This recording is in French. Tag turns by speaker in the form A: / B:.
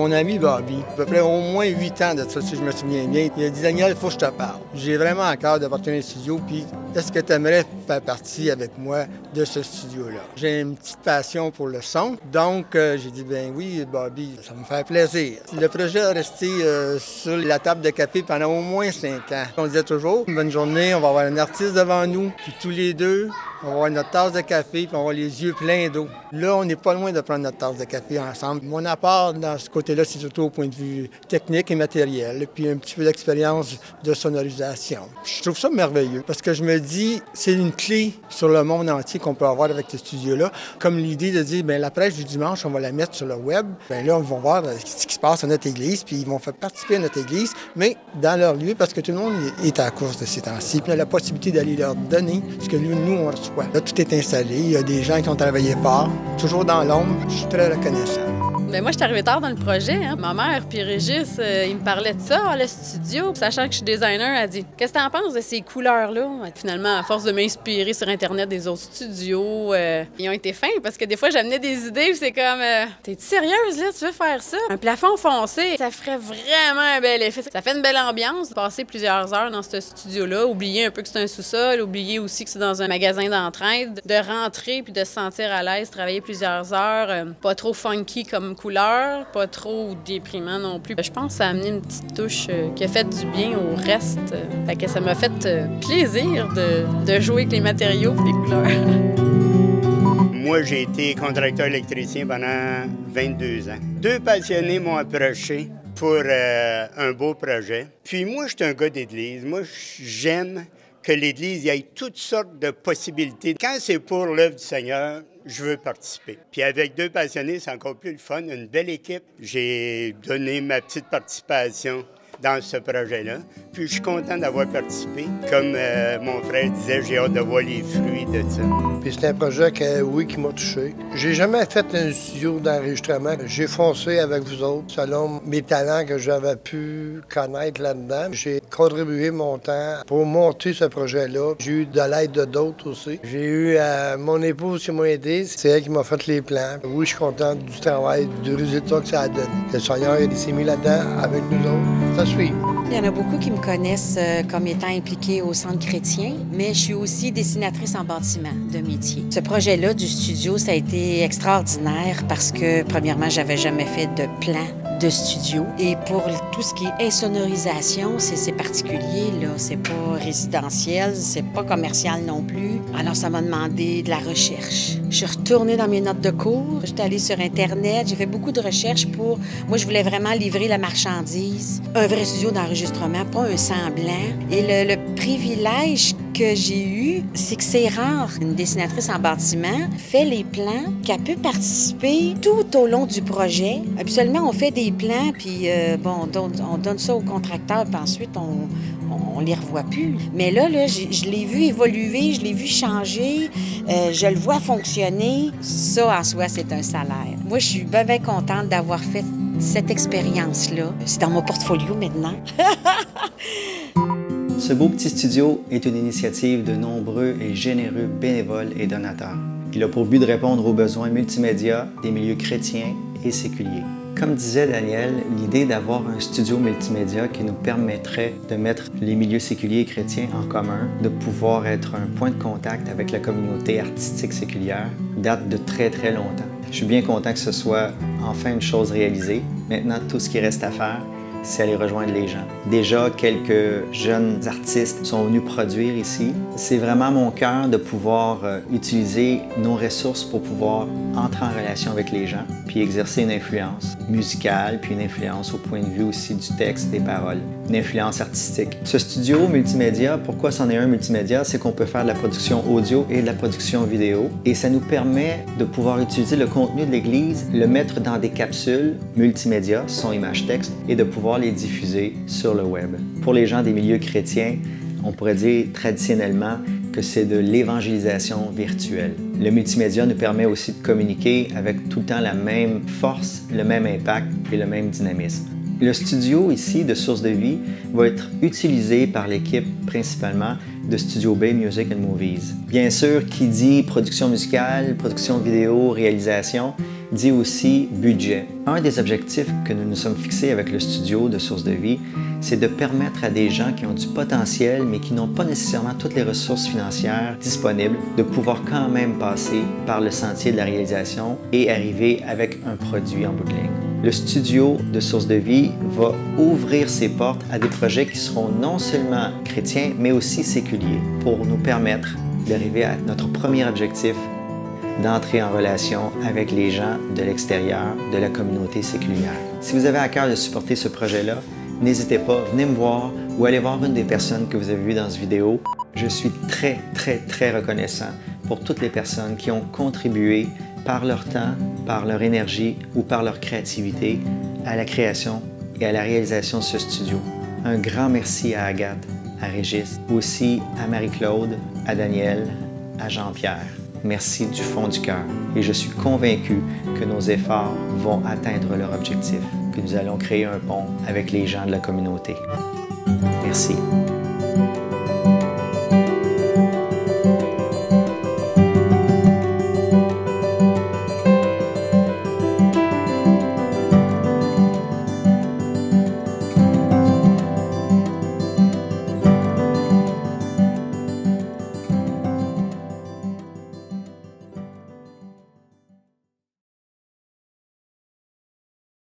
A: mon ami Bobby, à peu près au moins 8 ans de ça, si je me souviens bien. Il a dit « Daniel, il faut que je te parle. J'ai vraiment à cœur d'apporter un studio, puis est-ce que tu aimerais faire partie avec moi de ce studio-là? » J'ai une petite passion pour le son, donc j'ai dit « Ben oui, Bobby, ça me fait plaisir. » Le projet a resté sur la table de café pendant au moins 5 ans. On disait toujours « Une bonne journée, on va avoir un artiste devant nous, puis tous les deux, on va avoir notre tasse de café, puis on va avoir les yeux pleins d'eau. » Là, on n'est pas loin de prendre notre tasse de café ensemble. Mon apport dans ce côté-là, c'est surtout au point de vue technique et matériel, puis un petit peu d'expérience de sonorisation. Je trouve ça merveilleux, parce que je me dis, c'est une clé sur le monde entier qu'on peut avoir avec ce studio-là. Comme l'idée de dire, bien, la prêche du dimanche, on va la mettre sur le web. Bien là, on va voir ce qui se passe à notre église, puis ils vont faire participer à notre église, mais dans leur lieu, parce que tout le monde est à la course de ces temps-ci. Puis on a la possibilité d'aller leur donner ce que nous, on reçoit. Là, tout est installé. Il y a des gens qui ont travaillé fort, toujours dans l'ombre. Je suis très reconnaissant.
B: Bien, moi, je suis arrivée tard dans le projet. Hein. Ma mère puis Régis, ils me parlaient de ça, le studio. Sachant que je suis designer, elle dit « Qu'est-ce que t'en penses de ces couleurs-là? » Finalement, à force de m'inspirer sur Internet des autres studios, ils ont été fins parce que des fois, j'amenais des idées c'est comme « T'es-tu sérieuse, là? Tu veux faire ça? » Un plafond foncé, ça ferait vraiment un bel effet. Ça fait une belle ambiance. Passer plusieurs heures dans ce studio-là, oublier un peu que c'est un sous-sol, oublier aussi que c'est dans un magasin d'entraide, de rentrer puis de se sentir à l'aise, travailler plusieurs heures, pas trop funky comme couleur, pas trop déprimant non plus. Je pense que ça a amené une petite touche qui a fait du bien au reste. Fait que ça m'a fait plaisir de jouer avec les matériaux et les couleurs.
C: Moi, j'ai été contracteur électricien pendant 22 ans. 2 passionnés m'ont approché pour un beau projet. Puis moi, je suis un gars d'église. Moi, j'aime que l'Église, il y ait toutes sortes de possibilités. Quand c'est pour l'œuvre du Seigneur, je veux participer. Puis avec 2 passionnés, c'est encore plus le fun, une belle équipe. J'ai donné ma petite participation dans ce projet-là. Puis je suis content d'avoir participé. Comme mon frère disait, j'ai hâte de voir les fruits de ça.
D: Puis c'est un projet qui m'a touché. J'ai jamais fait un studio d'enregistrement. J'ai foncé avec vous autres selon mes talents que j'avais pu connaître là-dedans. J'ai contribué mon temps pour monter ce projet-là. J'ai eu de l'aide de d'autres aussi. J'ai eu mon épouse qui m'a aidé. C'est elle qui m'a fait les plans. Oui, je suis content du travail, du résultat que ça a donné. Le Seigneur il s'est mis là-dedans avec nous autres. Ça suit.
E: Il y en a beaucoup qui me connaissent comme étant impliquée au Centre chrétien, mais je suis aussi dessinatrice en bâtiment de métier. Ce projet-là du studio, ça a été extraordinaire parce que, premièrement, j'avais jamais fait de plan de studio. Et pour tout ce qui est insonorisation, c'est particulier, là. C'est pas résidentiel, c'est pas commercial non plus. Alors, ça m'a demandé de la recherche. Je suis retournée dans mes notes de cours. J'étais allée sur Internet. J'ai fait beaucoup de recherches pour... Moi, je voulais vraiment livrer la marchandise. Un vrai studio d'enregistrement, pas un semblant. Et le privilège que j'ai eu, c'est que c'est rare. Une dessinatrice en bâtiment fait les plans, qu'elle peut participer tout au long du projet. Habituellement, on fait des plans, puis on donne ça au contracteur, puis ensuite, on les revoit plus. Mais là je l'ai vu évoluer, je l'ai vu changer, je le vois fonctionner. Ça, en soi, c'est un salaire. Moi, je suis bien contente d'avoir fait cette expérience-là. C'est dans mon portfolio maintenant.
F: Ce beau petit studio est une initiative de nombreux et généreux bénévoles et donateurs. Il a pour but de répondre aux besoins multimédia des milieux chrétiens et séculiers. Comme disait Daniel, l'idée d'avoir un studio multimédia qui nous permettrait de mettre les milieux séculiers et chrétiens en commun, de pouvoir être un point de contact avec la communauté artistique séculière, date de très très longtemps. Je suis bien content que ce soit enfin une chose réalisée. Maintenant, tout ce qui reste à faire, c'est aller rejoindre les gens. Déjà, quelques jeunes artistes sont venus produire ici. C'est vraiment mon cœur de pouvoir utiliser nos ressources pour pouvoir entrer en relation avec les gens, puis exercer une influence musicale, puis une influence au point de vue aussi du texte, des paroles, une influence artistique. Ce studio multimédia, pourquoi c'en est un multimédia? C'est qu'on peut faire de la production audio et de la production vidéo, et ça nous permet de pouvoir utiliser le contenu de l'Église, le mettre dans des capsules multimédia, son image-texte, et de pouvoir les diffuser sur le web. Pour les gens des milieux chrétiens, on pourrait dire traditionnellement que c'est de l'évangélisation virtuelle. Le multimédia nous permet aussi de communiquer avec tout le temps la même force, le même impact et le même dynamisme. Le studio ici de Source de vie va être utilisé par l'équipe principalement de Studio B Music and Movies. Bien sûr, qui dit production musicale, production vidéo, réalisation, dit aussi budget. Un des objectifs que nous nous sommes fixés avec le studio de Source de Vie, c'est de permettre à des gens qui ont du potentiel, mais qui n'ont pas nécessairement toutes les ressources financières disponibles, de pouvoir quand même passer par le sentier de la réalisation et arriver avec un produit en bout de ligne. Le studio de Source de Vie va ouvrir ses portes à des projets qui seront non seulement chrétiens, mais aussi séculiers, pour nous permettre d'arriver à notre premier objectif, d'entrer en relation avec les gens de l'extérieur de la communauté séculière. Si vous avez à cœur de supporter ce projet-là, n'hésitez pas, venez me voir ou allez voir une des personnes que vous avez vues dans cette vidéo. Je suis très reconnaissant pour toutes les personnes qui ont contribué par leur temps, par leur énergie ou par leur créativité à la création et à la réalisation de ce studio. Un grand merci à Agathe, à Régis, aussi à Marie-Claude, à Daniel, à Jean-Pierre. Merci du fond du cœur et je suis convaincu que nos efforts vont atteindre leur objectif, que nous allons créer un pont avec les gens de la communauté. Merci.